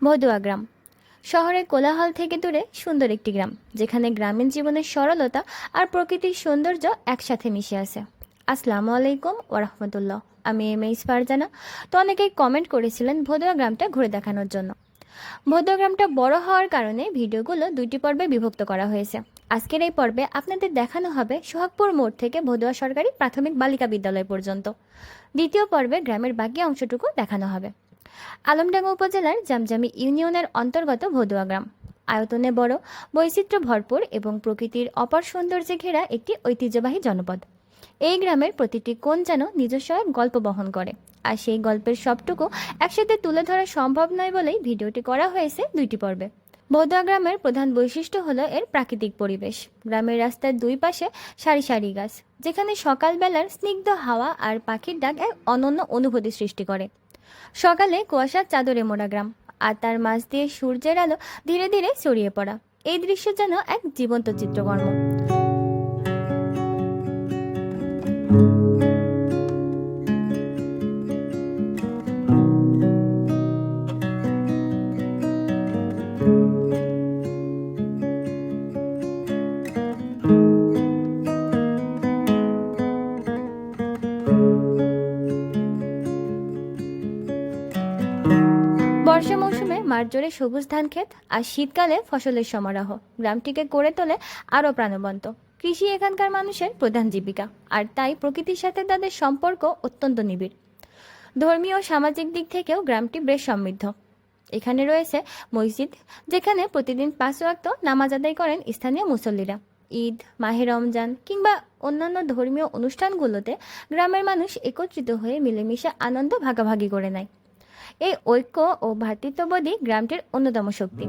ভদুয়া গ্রাম শহরের কোলাহল থেকে দূরে সুন্দর একটি গ্রাম, যেখানে গ্রামীণ জীবনের সরলতা আর প্রকৃতির সৌন্দর্য একসাথে মিশে আছে। আসসালামু আলাইকুম ওরহমতুল্লাহ। আমি এমএইস ফারজানা। তো অনেকেই কমেন্ট করেছিলেন ভদুয়া গ্রামটা ঘুরে দেখানোর জন্য। ভদুয়া গ্রামটা বড় হওয়ার কারণে ভিডিওগুলো দুইটি পর্বে বিভক্ত করা হয়েছে। আজকের এই পর্বে আপনাদের দেখানো হবে সোহাগপুর মোড় থেকে ভদুয়া সরকারি প্রাথমিক বালিকা বিদ্যালয় পর্যন্ত। দ্বিতীয় পর্বে গ্রামের বাকি অংশটুকু দেখানো হবে। আলমডাঙ্গা উপজেলার জামজামি ইউনিয়নের অন্তর্গত ভদুয়া গ্রাম আয়তনে বড়, বৈচিত্র্য ভরপুর এবং প্রকৃতির অপার সৌন্দর্যে ঘেরা একটি ঐতিহ্যবাহী জনপদ। এই গ্রামের প্রতিটি কোণ যেন নিজস্ব এক গল্প বহন করে, আর সেই গল্পের সবটুকু একসাথে তুলে ধরা সম্ভব নয় বলেই ভিডিওটি করা হয়েছে দুইটি পর্বে। ভদুয়া গ্রামের প্রধান বৈশিষ্ট্য হলো এর প্রাকৃতিক পরিবেশ। গ্রামের রাস্তার দুই পাশে সারি সারি গাছ, যেখানে সকালবেলার স্নিগ্ধ হাওয়া আর পাখির ডাক এক অনন্য অনুভূতি সৃষ্টি করে। সকালে কুয়াশার চাদরে মোড়া গ্রাম, আর তার মাঝ দিয়ে সূর্যের আলো ধীরে ধীরে ছড়িয়ে পড়া। এই দৃশ্য যেন এক জীবন্ত চিত্রকর্ম। বর্ষা মৌসুমে মাঠ জুড়ে সবুজ ধান ক্ষেত, আর শীতকালে ফসলের সমারোহ গ্রামটিকে করে তোলে আরও প্রাণবন্ত। কৃষি এখানকার মানুষের প্রধান জীবিকা, আর তাই প্রকৃতির সাথে তাদের সম্পর্ক অত্যন্ত নিবিড়। ধর্মীয় ও সামাজিক দিক থেকেও গ্রামটি বেশ সমৃদ্ধ। এখানে রয়েছে মসজিদ, যেখানে প্রতিদিন 5 ওয়াক্ত নামাজ আদায় করেন স্থানীয় মুসল্লিরা। ঈদ, মাহে রমজান কিংবা অন্যান্য ধর্মীয় অনুষ্ঠানগুলোতে গ্রামের মানুষ একত্রিত হয়ে মিলেমিশে আনন্দ ভাগাভাগি করে নেয়। এই ঐক্য ও ভ্রাতৃত্ববোধই গ্রামটির অন্যতম শক্তি।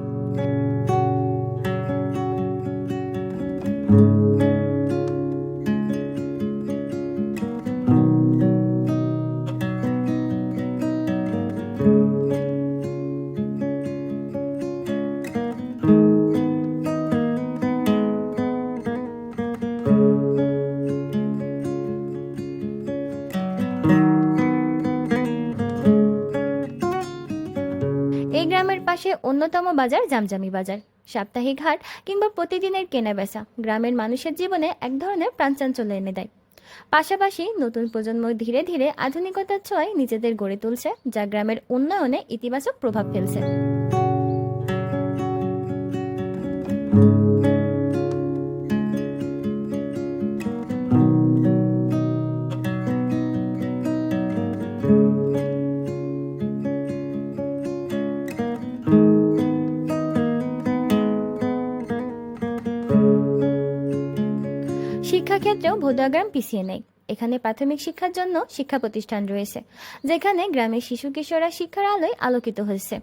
এই গ্রামের পাশে অন্যতম বাজার জামজামি বাজার। সাপ্তাহিক হাট কিংবা প্রতিদিনের কেনাবেচা গ্রামের মানুষের জীবনে এক ধরনের প্রাণচাঞ্চল্য এনে দেয়। পাশাপাশি নতুন প্রজন্ম ধীরে ধীরে আধুনিকতার ছোঁয়ায় নিজেদের গড়ে তুলছে, যা গ্রামের উন্নয়নে ইতিবাচক প্রভাব ফেলছে। শিক্ষাক্ষেত্রেও ভদুয়া গ্রাম পিছিয়ে নেই। এখানে প্রাথমিক শিক্ষার জন্য শিক্ষা প্রতিষ্ঠান রয়েছে, যেখানে গ্রামের শিশু কিশোররা শিক্ষার আলোয় আলোকিত হয়েছে।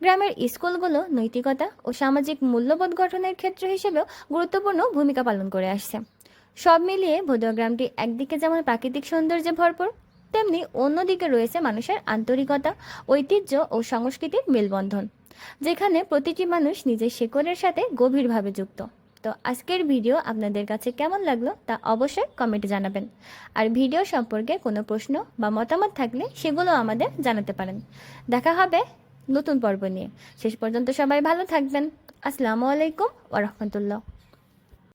গ্রামের স্কুলগুলো নৈতিকতা ও সামাজিক মূল্যবোধ গঠনের ক্ষেত্র হিসেবেও গুরুত্বপূর্ণ ভূমিকা পালন করে আসছে। সব মিলিয়ে ভদুয়া গ্রামটি একদিকে যেমন প্রাকৃতিক সৌন্দর্যে ভরপুর, তেমনি অন্যদিকে রয়েছে মানুষের আন্তরিকতা, ঐতিহ্য ও সংস্কৃতির মেলবন্ধন, যেখানে প্রতিটি মানুষ নিজের শেকড়ের সাথে গভীরভাবে যুক্ত। তো আজকের ভিডিও আপনাদের কাছে কেমন লাগলো তা অবশ্যই কমেন্টে জানাবেন। আর ভিডিও সম্পর্কে কোনো প্রশ্ন বা মতামত থাকলে সেগুলো আমাদের জানাতে পারেন। দেখা হবে নতুন পর্ব নিয়ে। শেষ পর্যন্ত সবাই ভালো থাকবেন। আসসালামু আলাইকুম ওয়া রাহমাতুল্লাহ।